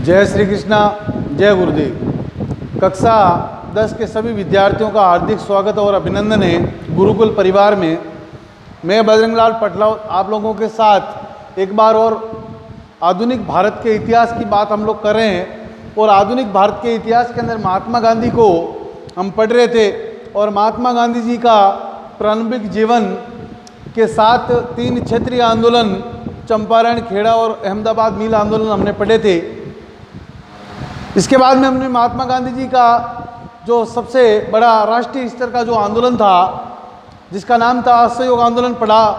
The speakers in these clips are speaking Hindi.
जय श्री कृष्णा, जय गुरुदेव। कक्षा 10 के सभी विद्यार्थियों का हार्दिक स्वागत और अभिनंदन है गुरुकुल परिवार में। मैं बजरंगलाल पटलाव आप लोगों के साथ एक बार और आधुनिक भारत के इतिहास की बात हम लोग कर रहे हैं। और आधुनिक भारत के इतिहास के अंदर महात्मा गांधी को हम पढ़ रहे थे और महात्मा गांधी जी का प्रारंभिक जीवन के साथ 3 क्षेत्रीय आंदोलन, चंपारण, खेड़ा और अहमदाबाद मिल आंदोलन हमने पढ़े थे। इसके बाद में हमने महात्मा गांधी जी का जो सबसे बड़ा राष्ट्रीय स्तर का जो आंदोलन था जिसका नाम था असहयोग आंदोलन पढ़ा।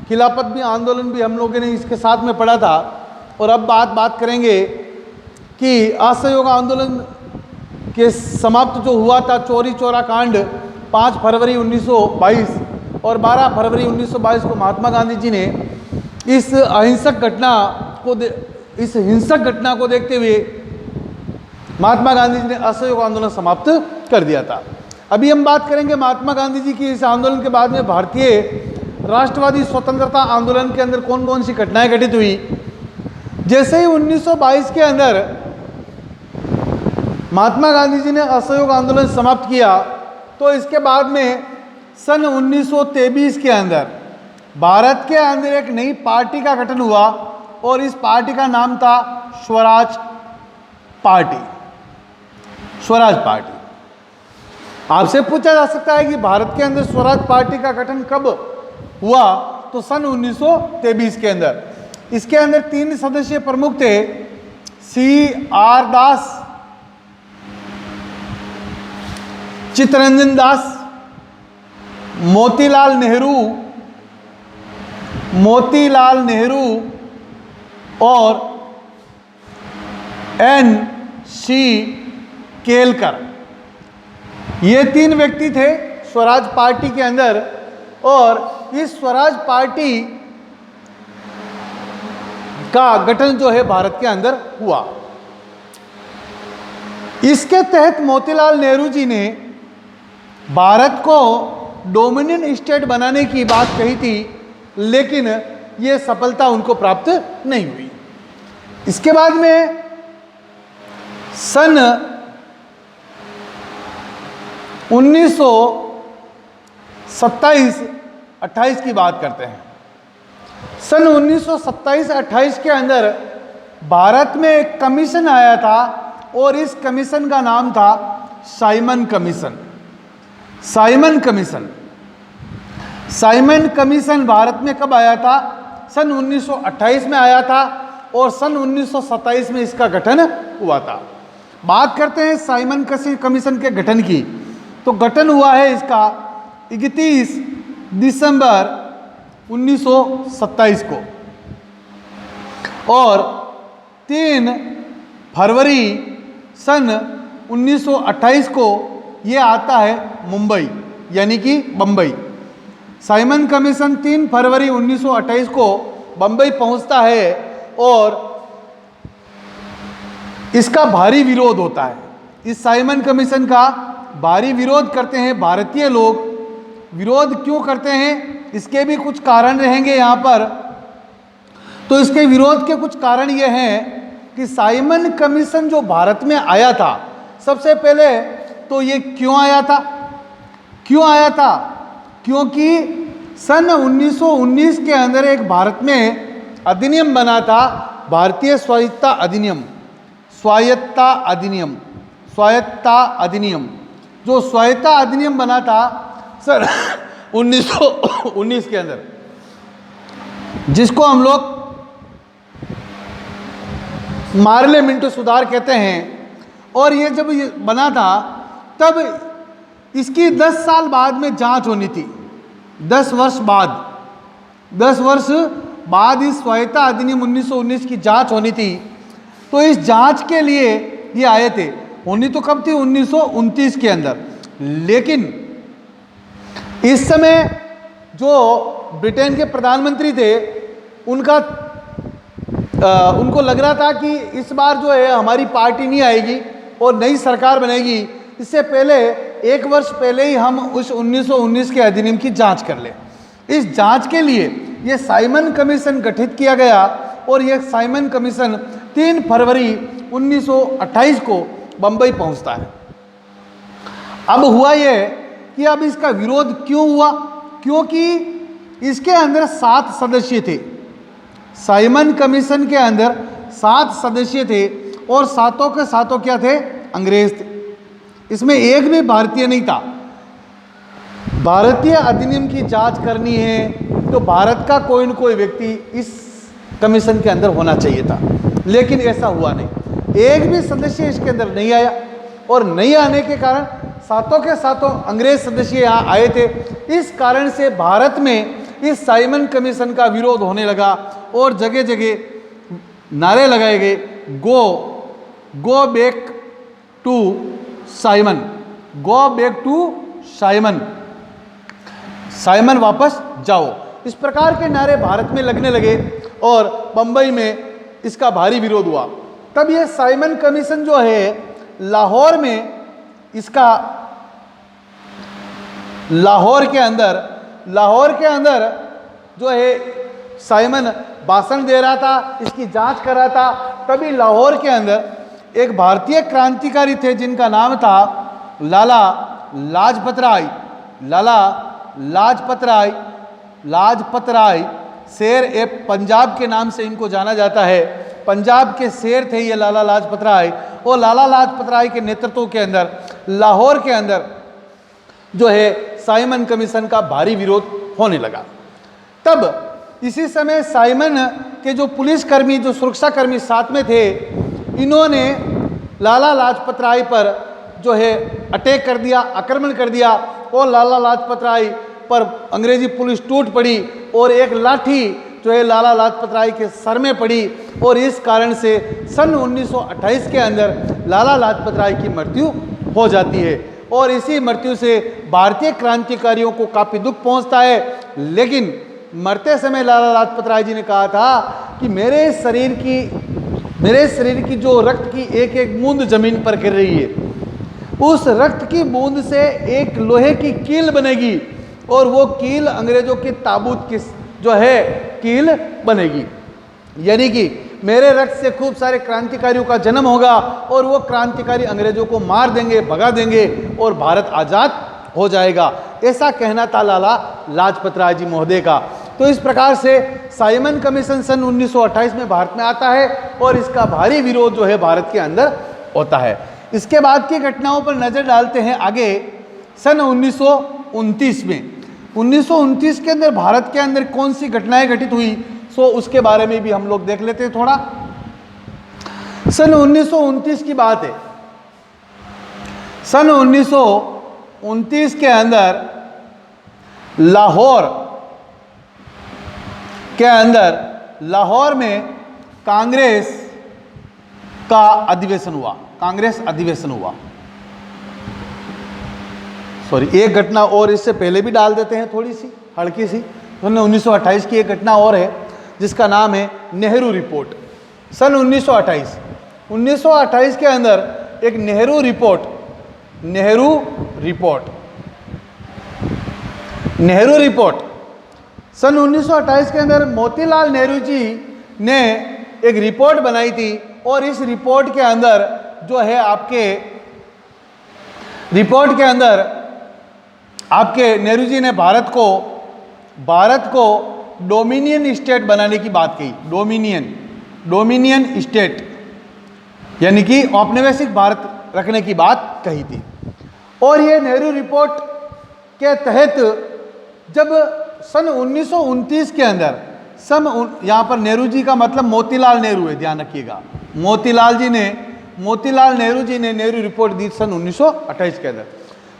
खिलाफत भी आंदोलन भी हम लोगों ने इसके साथ में पढ़ा था। और अब बात करेंगे कि असहयोग आंदोलन के समाप्त जो हुआ था चौरी चौरा कांड 5 फरवरी 1922 और 12 फरवरी 1922 को महात्मा गांधी जी ने इस हिंसक घटना को देखते हुए महात्मा गांधी जी ने असहयोग आंदोलन समाप्त कर दिया था। अभी हम बात करेंगे महात्मा गांधी जी की इस आंदोलन के बाद में भारतीय राष्ट्रवादी स्वतंत्रता आंदोलन के अंदर कौन कौन सी घटनाएं घटित हुई। जैसे ही 1922 के अंदर महात्मा गांधी जी ने असहयोग आंदोलन समाप्त किया तो इसके बाद में सन 1923 के अंदर भारत के अंदर एक नई पार्टी का गठन हुआ और इस पार्टी का नाम था स्वराज पार्टी। स्वराज पार्टी। आपसे पूछा जा सकता है कि भारत के अंदर स्वराज पार्टी का गठन कब हुआ, तो सन 1923 के अंदर। इसके अंदर 3 सदस्य प्रमुख थे, CR दास, चित्तरंजन दास, मोतीलाल नेहरू और NC केलकर। ये 3 व्यक्ति थे स्वराज पार्टी के अंदर। और इस स्वराज पार्टी का गठन जो है भारत के अंदर हुआ। इसके तहत मोतीलाल नेहरू जी ने भारत को डोमिनियन स्टेट बनाने की बात कही थी, लेकिन यह सफलता उनको प्राप्त नहीं हुई। इसके बाद में सन 1927-28 की बात करते हैं। सन 1927-28 के अंदर भारत में एक कमीशन आया था और इस कमीशन का नाम था Simon commission. Simon commission Bharat में कब आया था? सन 1928 में आया था और सन 1927 में इसका गठन हुआ था। बात करते हैं साइमन कमीशन के गठन की। तो गठन हुआ है इसका 31 दिसंबर 1927 को और 3 फरवरी सन 1928 को ये आता है मुंबई, यानी कि बम्बई। साइमन कमीशन 3 फरवरी 1928 को बम्बई पहुंचता है और इसका भारी विरोध होता है। इस साइमन कमीशन का भारी विरोध करते हैं भारतीय लोग। विरोध क्यों करते हैं, इसके भी कुछ कारण रहेंगे यहाँ पर। तो इसके विरोध के कुछ कारण ये हैं कि साइमन कमीशन जो भारत में आया था, सबसे पहले तो ये क्यों आया था? क्योंकि सन 1919 के अंदर एक भारत में अधिनियम बना था, भारतीय स्वायत्ता अधिनियम। जो स्वायत्ता अधिनियम बना था सर 1919 के अंदर, जिसको हम लोग पार्लियामेंट सुधार कहते हैं। और ये जब ये बना था तब इसकी 10 साल बाद में जांच होनी थी। 10 वर्ष बाद इस स्वायत्ता अधिनियम 1919 की जांच होनी थी। तो इस जांच के लिए ये आए थे। होनी तो कब थी? 1929 के अंदर। लेकिन इस समय जो ब्रिटेन के प्रधानमंत्री थे उनको लग रहा था कि इस बार जो है हमारी पार्टी नहीं आएगी और नई सरकार बनेगी, इससे पहले 1 वर्ष पहले ही हम उस 1919 के अधिनियम की जांच कर लें। इस जांच के लिए ये साइमन कमीशन गठित किया गया और यह साइमन कमीशन 3 फरवरी 1928 को बंबई पहुंचता है। अब हुआ ये कि अब इसका विरोध क्यों हुआ, क्योंकि इसके अंदर 7 सदस्य थे। साइमन कमीशन के अंदर 7 सदस्य थे और सातों के सातों क्या थे, अंग्रेज थे। इसमें एक भी भारतीय नहीं था। भारतीय अधिनियम की जांच करनी है तो भारत का कोई न कोई व्यक्ति इस कमीशन के अंदर होना चाहिए था, लेकिन ऐसा हुआ नहीं। एक भी सदस्य इसके अंदर नहीं आया और नहीं आने के कारण सातों के सातों अंग्रेज सदस्य यहाँ आए थे। इस कारण से भारत में इस साइमन कमीशन का विरोध होने लगा और जगह जगह नारे लगाए गए, go back to Simon, go back to Simon, Simon वापस जाओ। इस प्रकार के नारे भारत में लगने लगे और बंबई में इसका भारी विरोध हुआ। तब ये साइमन कमीशन जो है लाहौर में, इसका लाहौर के अंदर जो है साइमन भाषण दे रहा था, इसकी जांच कर रहा था। तभी लाहौर के अंदर एक भारतीय क्रांतिकारी थे जिनका नाम था लाला लाजपत राय। लाला लाजपत राय शेर ए पंजाब के नाम से इनको जाना जाता है। पंजाब के शेर थे ये लाला लाजपत राय, और लाला लाजपत राय के नेतृत्व के अंदर लाहौर के अंदर जो है साइमन कमीशन का भारी विरोध होने लगा। तब इसी समय साइमन के जो पुलिसकर्मी, जो सुरक्षाकर्मी साथ में थे, इन्होंने लाला लाजपत राय पर जो है अटैक कर दिया, आक्रमण कर दिया और लाला लाजपत राय पर अंग्रेजी पुलिस टूट पड़ी और एक लाठी जो है लाला लाजपत राय के सर में पड़ी और इस कारण से सन 1928 के अंदर लाला लाजपत राय की मृत्यु हो जाती है। और इसी मृत्यु से भारतीय क्रांतिकारियों को काफ़ी दुख पहुंचता है। लेकिन मरते समय लाला लाजपत राय जी ने कहा था कि मेरे शरीर की जो रक्त की एक एक बूंद जमीन पर गिर रही है, उस रक्त की बूंद से एक लोहे की कील बनेगी और वो कील अंग्रेजों की ताबूत की जो है कील बनेगी। यानी कि मेरे रक्त से खूब सारे क्रांतिकारियों का जन्म होगा और वो क्रांतिकारी अंग्रेजों को मार देंगे, भगा देंगे और भारत आज़ाद हो जाएगा। ऐसा कहना था लाला लाजपत राय जी महोदय का। तो इस प्रकार से साइमन कमीशन सन 1928 में भारत में आता है और इसका भारी विरोध जो है भारत के अंदर होता है। इसके बाद की घटनाओं पर नज़र डालते हैं आगे। सन 1929 में 1929 के अंदर भारत के अंदर कौन सी घटनाएं घटित हुई, सो उसके बारे में भी हम लोग देख लेते हैं थोड़ा। सन 1929 की बात है। सन 1929 के अंदर लाहौर में कांग्रेस का अधिवेशन हुआ। सॉरी, एक घटना और इससे पहले भी डाल देते हैं, थोड़ी सी हल्की सी। 1928 की एक घटना और है जिसका नाम है नेहरू रिपोर्ट। सन 1928 के अंदर एक नेहरू रिपोर्ट सन 1928 के अंदर मोतीलाल नेहरू जी ने एक रिपोर्ट बनाई थी और इस रिपोर्ट के अंदर जो है आपके नेहरू जी ने भारत को डोमिनियन स्टेट बनाने की बात कही। डोमिनियन स्टेट यानी कि औपनिवेशिक भारत रखने की बात कही थी। और ये नेहरू रिपोर्ट के तहत जब सन 1929 के अंदर यहाँ पर नेहरू जी का मतलब मोतीलाल नेहरू है, ध्यान रखिएगा। मोतीलाल नेहरू जी ने नेहरू रिपोर्ट दी सन 1928 के अंदर।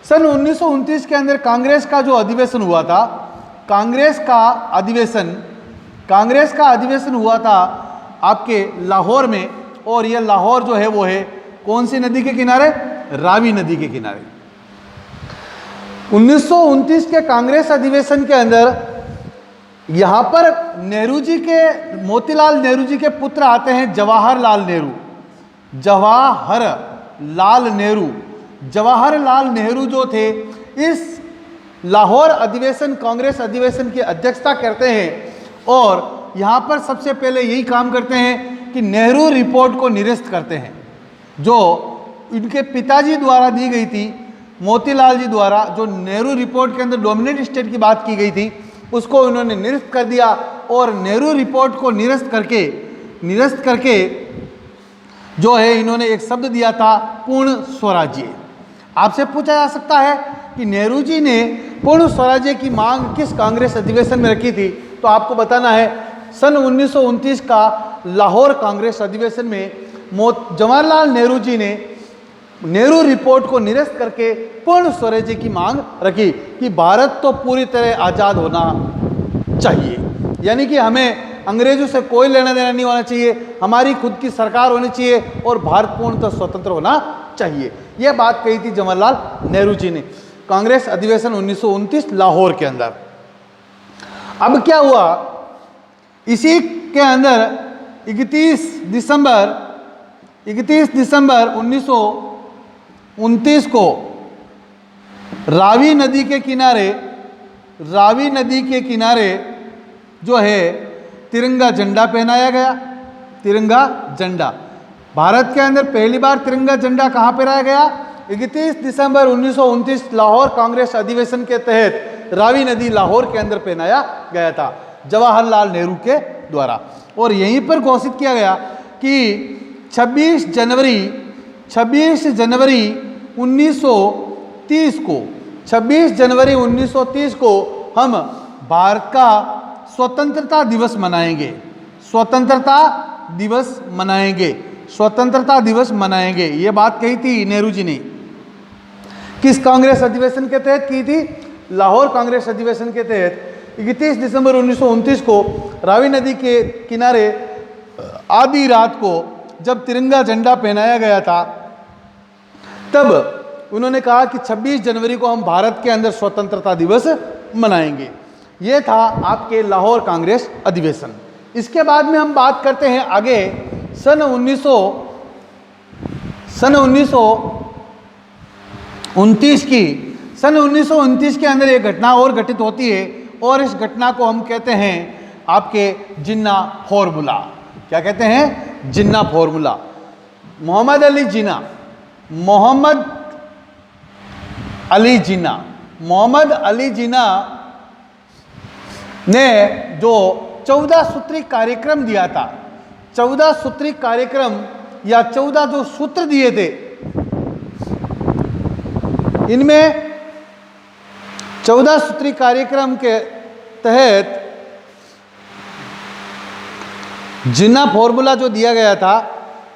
सन 1929 के अंदर कांग्रेस का जो अधिवेशन हुआ था, कांग्रेस का अधिवेशन हुआ था आपके लाहौर में। और यह लाहौर जो है वो है कौन सी नदी के किनारे, रावी नदी के किनारे। 1929 के कांग्रेस अधिवेशन के अंदर यहाँ पर मोतीलाल नेहरू जी के पुत्र आते हैं जवाहरलाल नेहरू जो थे इस लाहौर अधिवेशन, कांग्रेस अधिवेशन की अध्यक्षता करते हैं। और यहाँ पर सबसे पहले यही काम करते हैं कि नेहरू रिपोर्ट को निरस्त करते हैं, जो इनके पिताजी द्वारा दी गई थी, मोतीलाल जी द्वारा, जो नेहरू रिपोर्ट के अंदर डोमिनेंट स्टेट की बात की गई थी, उसको उन्होंने निरस्त कर दिया और नेहरू रिपोर्ट को निरस्त करके जो है इन्होंने एक शब्द दिया था, पूर्ण स्वराज्य। आपसे पूछा जा सकता है कि नेहरू जी ने पूर्ण स्वराज्य की मांग किस कांग्रेस अधिवेशन में रखी थी, तो आपको बताना है सन 1929 का लाहौर कांग्रेस अधिवेशन में जवाहरलाल नेहरू जी ने नेहरू रिपोर्ट को निरस्त करके पूर्ण स्वराज्य की मांग रखी कि भारत तो पूरी तरह आज़ाद होना चाहिए, यानी कि हमें अंग्रेजों से कोई लेना देना नहीं होना चाहिए, हमारी खुद की सरकार होनी चाहिए और भारत पूर्णतः स्वतंत्र होना चाहिए। यह बात कही थी जवाहरलाल नेहरू जी ने कांग्रेस अधिवेशन 1929 लाहौर के अंदर। अब क्या हुआ, इसी के अंदर 31 दिसंबर 1929 को रावी नदी के किनारे जो है तिरंगा झंडा पहनाया गया। तिरंगा झंडा भारत के अंदर पहली बार तिरंगा झंडा कहाँ पहनाया गया? 31 दिसंबर 1929 लाहौर कांग्रेस अधिवेशन के तहत रावी नदी लाहौर के अंदर पहनाया गया था जवाहरलाल नेहरू के द्वारा। और यहीं पर घोषित किया गया कि 26 जनवरी 1930 को हम भारत का स्वतंत्रता दिवस मनाएंगे। ये बात कही थी नेहरू जी ने। किस कांग्रेस अधिवेशन के तहत की थी? लाहौर कांग्रेस अधिवेशन के तहत 31 दिसंबर 1929 को रावी नदी के किनारे आधी रात को जब तिरंगा झंडा पहनाया गया था, तब उन्होंने कहा कि 26 जनवरी को हम भारत के अंदर स्वतंत्रता दिवस मनाएंगे। ये था आपके लाहौर कांग्रेस अधिवेशन। इसके बाद में हम बात करते हैं आगे सन 1929 की। सन 1929 के अंदर एक घटना और घटित होती है और इस घटना को हम कहते हैं आपके जिन्ना फॉर्मूला। क्या कहते हैं? जिन्ना फॉर्मूला। मोहम्मद अली जिन्ना ने जो 14 सूत्री कार्यक्रम दिया था, 14 सूत्री कार्यक्रम या 14 जो सूत्र दिए थे, इनमें 14 सूत्री कार्यक्रम के तहत जिन्ना फॉर्मूला जो दिया गया था,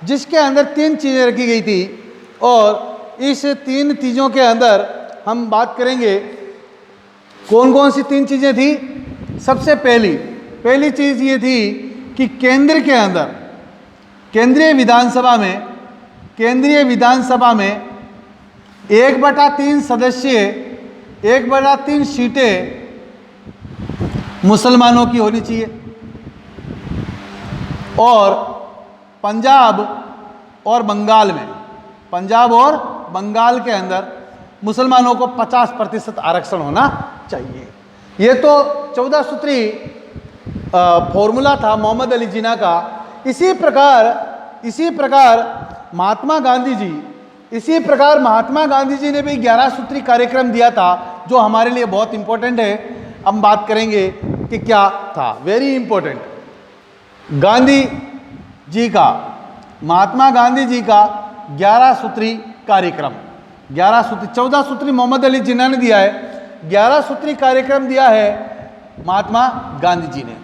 जिसके अंदर 3 चीज़ें रखी गई थी और इस 3 चीज़ों के अंदर हम बात करेंगे कौन कौन सी 3 चीज़ें थी। सबसे पहली चीज़ ये थी कि केंद्र के अंदर केंद्रीय विधानसभा में 1/3 सदस्य 1/3 सीटें मुसलमानों की होनी चाहिए और पंजाब और बंगाल के अंदर मुसलमानों को 50% आरक्षण होना चाहिए। ये तो 14 सूत्री फॉर्मूला था मोहम्मद अली जिन्ना का। इसी प्रकार महात्मा गांधी जी ने भी 11 सूत्री कार्यक्रम दिया था, जो हमारे लिए बहुत इंपॉर्टेंट है। हम बात करेंगे कि क्या था, वेरी इंपॉर्टेंट। महात्मा गांधी जी का 11 सूत्री कार्यक्रम, 14 सूत्री मोहम्मद अली जिन्ना ने दिया है, 11 सूत्री कार्यक्रम दिया है महात्मा गांधी जी ने।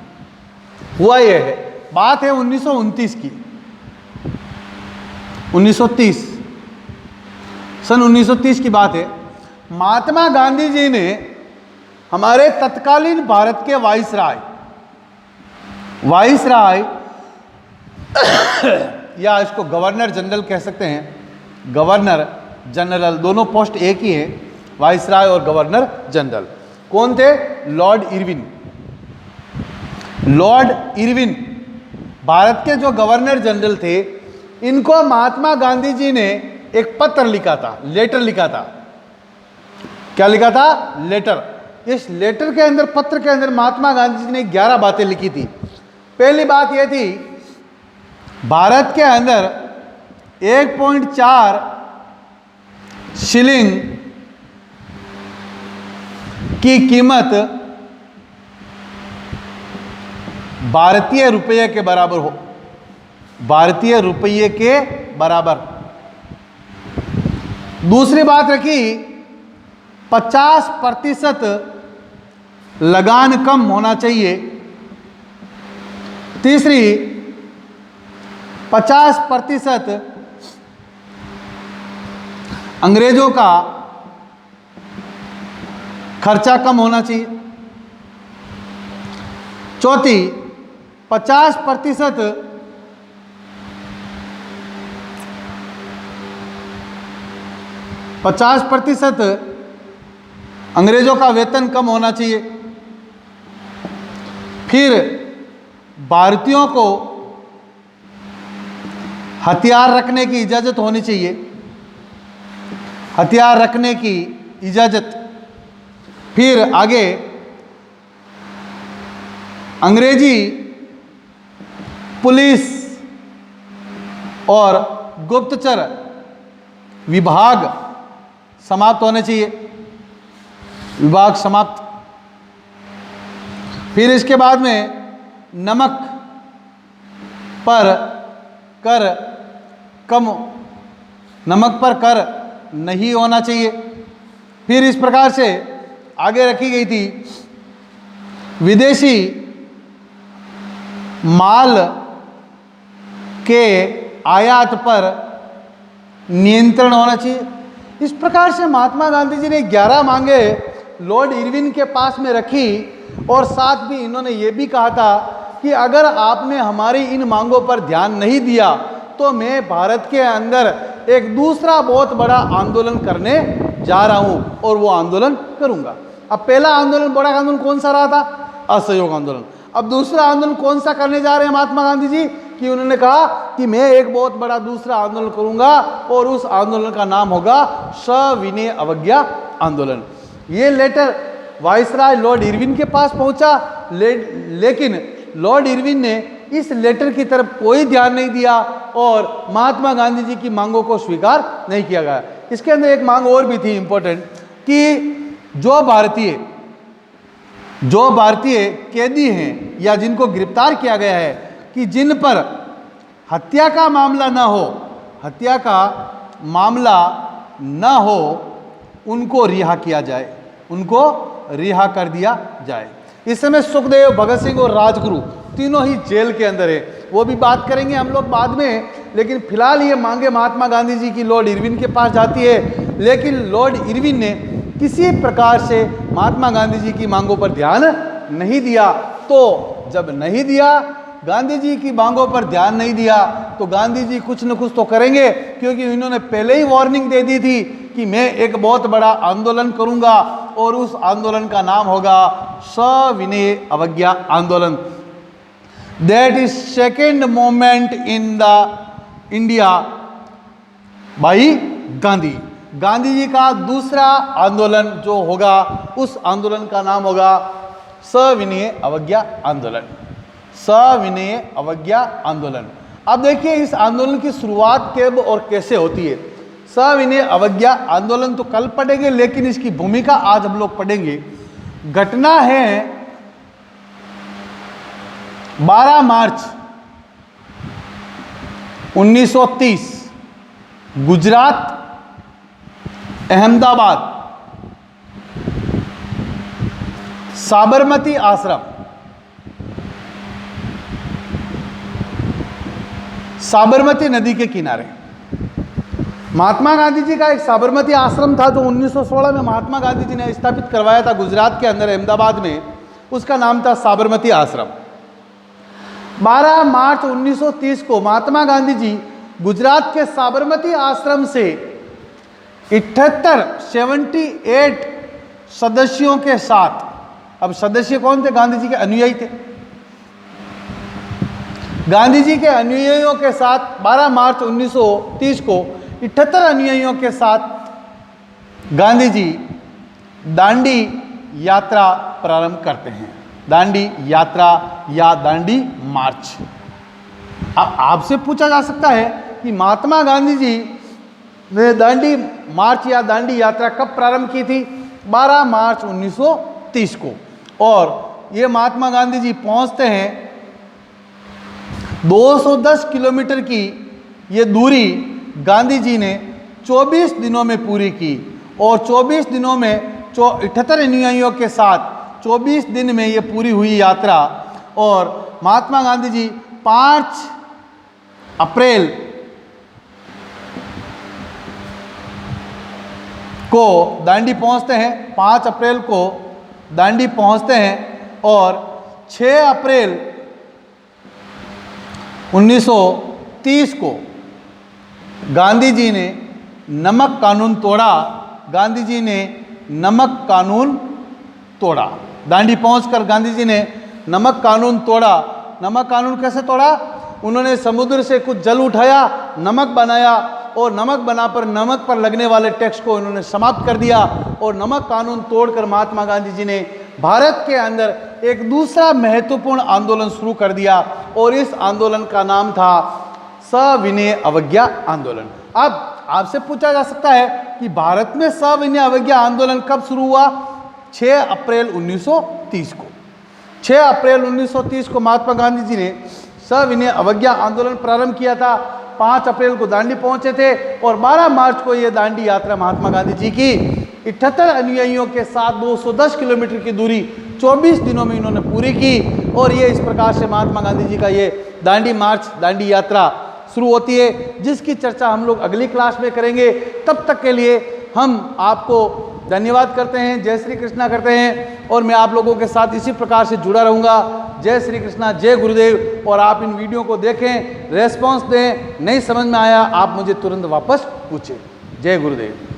हुआ यह है, बात है 1929 की, 1930 सन 1930 की बात है। महात्मा गांधी जी ने हमारे तत्कालीन भारत के वाइसराय या इसको गवर्नर जनरल कह सकते हैं, गवर्नर जनरल, दोनों पोस्ट एक ही है, वाइसराय और गवर्नर जनरल। कौन थे? लॉर्ड इरविन भारत के जो गवर्नर जनरल थे। इनको महात्मा गांधी जी ने एक पत्र लिखा था, लेटर लिखा था। क्या लिखा था? लेटर। इस लेटर के अंदर, पत्र के अंदर महात्मा गांधी जी ने 11 बातें लिखी थी। पहली बात यह थी भारत के अंदर 1.4 शिलिंग की कीमत भारतीय रुपये के बराबर हो, भारतीय रुपये के बराबर। दूसरी बात रखी 50% लगान कम होना चाहिए। तीसरी 50% अंग्रेजों का खर्चा कम होना चाहिए। चौथी 50% अंग्रेजों का वेतन कम होना चाहिए। फिर भारतीयों को हथियार रखने की इजाज़त होनी चाहिए, हथियार रखने की इजाज़त। फिर आगे अंग्रेजी पुलिस और गुप्तचर विभाग समाप्त होने चाहिए, विभाग समाप्त। फिर इसके बाद में नमक पर कर कम, नमक पर कर नहीं होना चाहिए। फिर इस प्रकार से आगे रखी गई थी विदेशी माल के आयात पर नियंत्रण होना चाहिए। इस प्रकार से महात्मा गांधी जी ने 11 मांगे लॉर्ड इरविन के पास में रखी और साथ भी इन्होंने ये भी कहा था कि अगर आपने हमारी इन मांगों पर ध्यान नहीं दिया तो मैं भारत के अंदर एक दूसरा बहुत बड़ा आंदोलन करने जा रहा हूं और वो आंदोलन करूंगा। अब पहला आंदोलन, बड़ा आंदोलन कौन सा रहा था? असहयोग आंदोलन। अब दूसरा आंदोलन कौन सा करने जा रहे हैं महात्मा गांधी जी? कि उन्होंने कहा कि मैं एक बहुत बड़ा दूसरा आंदोलन करूंगा और उस आंदोलन का नाम होगा सविनय अवज्ञा आंदोलन। ये लेटर वाइसराय लॉर्ड इरविन के पास पहुंचा, लेकिन लॉर्ड इरविन ने इस लेटर की तरफ कोई ध्यान नहीं दिया और महात्मा गांधी जी की मांगों को स्वीकार नहीं किया गया। इसके अंदर एक मांग और भी थी इंपॉर्टेंट कि जो भारतीय कैदी हैं या जिनको गिरफ्तार किया गया है कि जिन पर हत्या का मामला ना हो, हत्या का मामला ना हो, उनको रिहा किया जाए, उनको रिहा कर दिया जाए। इस समय सुखदेव, भगत सिंह और राजगुरु तीनों ही जेल के अंदर है, वो भी बात करेंगे हम लोग बाद में। लेकिन फिलहाल ये मांगे महात्मा गांधी जी की लॉर्ड इरविन के पास जाती है, लेकिन लॉर्ड इरविन ने किसी प्रकार से महात्मा गांधी जी की मांगों पर ध्यान नहीं दिया। तो जब नहीं दिया, गांधी जी की मांगों पर ध्यान नहीं दिया, तो गांधी जी कुछ न कुछ तो करेंगे, क्योंकि इन्होंने पहले ही वार्निंग दे दी थी कि मैं एक बहुत बड़ा आंदोलन करूंगा और उस आंदोलन का नाम होगा सविनय अवज्ञा आंदोलन। That is second movement in the India by Gandhi. Gandhi ji का दूसरा आंदोलन जो होगा, उस आंदोलन का नाम होगा सविनय अवज्ञा आंदोलन, सविनय अवज्ञा आंदोलन। अब देखिए इस आंदोलन की शुरुआत कब और कैसे होती है। सविनय अवज्ञा आंदोलन तो कल पढ़ेंगे, लेकिन इसकी भूमिका आज हम लोग पढ़ेंगे। घटना है 12 मार्च 1930, गुजरात, अहमदाबाद, साबरमती आश्रम, साबरमती नदी के किनारे महात्मा गांधी जी का एक साबरमती आश्रम था जो 1916 में महात्मा गांधी जी ने स्थापित करवाया था गुजरात के अंदर, अहमदाबाद में। उसका नाम था साबरमती आश्रम। 12 मार्च 1930 को महात्मा गांधी जी गुजरात के साबरमती आश्रम से 78 सदस्यों के साथ, अब सदस्य कौन थे? गांधी जी के अनुयायी थे। गांधी जी के अनुयायियों के साथ 12 मार्च 1930 को 78 अनुयायियों के साथ गांधी जी दांडी यात्रा प्रारंभ करते हैं। दांडी यात्रा या दांडी मार्च। अब आपसे पूछा जा सकता है कि महात्मा गांधी जी ने दांडी मार्च या दांडी यात्रा कब प्रारंभ की थी? 12 मार्च 1930 को। और ये महात्मा गांधी जी पहुंचते हैं 210 किलोमीटर की ये दूरी गांधी जी ने 24 दिनों में पूरी की। और 24 दिनों में 78 अनुयायियों के साथ 24 दिन में ये पूरी हुई यात्रा। और महात्मा गांधी जी 5 अप्रैल को दांडी पहुंचते हैं, 5 अप्रैल को दांडी पहुंचते हैं। और 6 अप्रैल 1930 को गांधी जी ने नमक कानून तोड़ा। गांधी जी ने नमक कानून तोड़ा। दांडी पहुंचकर गांधी जी ने नमक कानून तोड़ा। नमक कानून कैसे तोड़ा? उन्होंने समुद्र से कुछ जल उठाया, नमक बनाया और नमक बनाकर नमक पर लगने वाले टैक्स को इन्होंने समाप्त कर दिया। और नमक कानून तोड़कर महात्मा गांधी जी ने भारत के अंदर एक दूसरा महत्वपूर्ण आंदोलन शुरू कर दिया और इस आंदोलन का नाम था सविनय अवज्ञा आंदोलन। अब आपसे पूछा जा सकता है कि भारत में सविनय अवज्ञा आंदोलन कब शुरू हुआ? 6 अप्रैल 1930 को। 6 अप्रैल 1930 को महात्मा गांधी जी ने सविनय अवज्ञा आंदोलन प्रारंभ किया था। 5 अप्रैल को दांडी पहुंचे थे और 12 मार्च को यह दांडी यात्रा महात्मा गांधी जी की 78 अनुयायियों के साथ 210 किलोमीटर की दूरी 24 दिनों में इन्होंने पूरी की। और ये इस प्रकार से महात्मा गांधी जी का ये दांडी मार्च, दांडी यात्रा शुरू होती है, जिसकी चर्चा हम लोग अगली क्लास में करेंगे। तब तक के लिए हम आपको धन्यवाद करते हैं, जय श्री कृष्णा करते हैं। और मैं आप लोगों के साथ इसी प्रकार से जुड़ा रहूँगा। जय श्री कृष्णा, जय गुरुदेव। और आप इन वीडियो को देखें, रेस्पॉन्स दें, नहीं समझ में आया आप मुझे तुरंत वापस पूछें। जय गुरुदेव।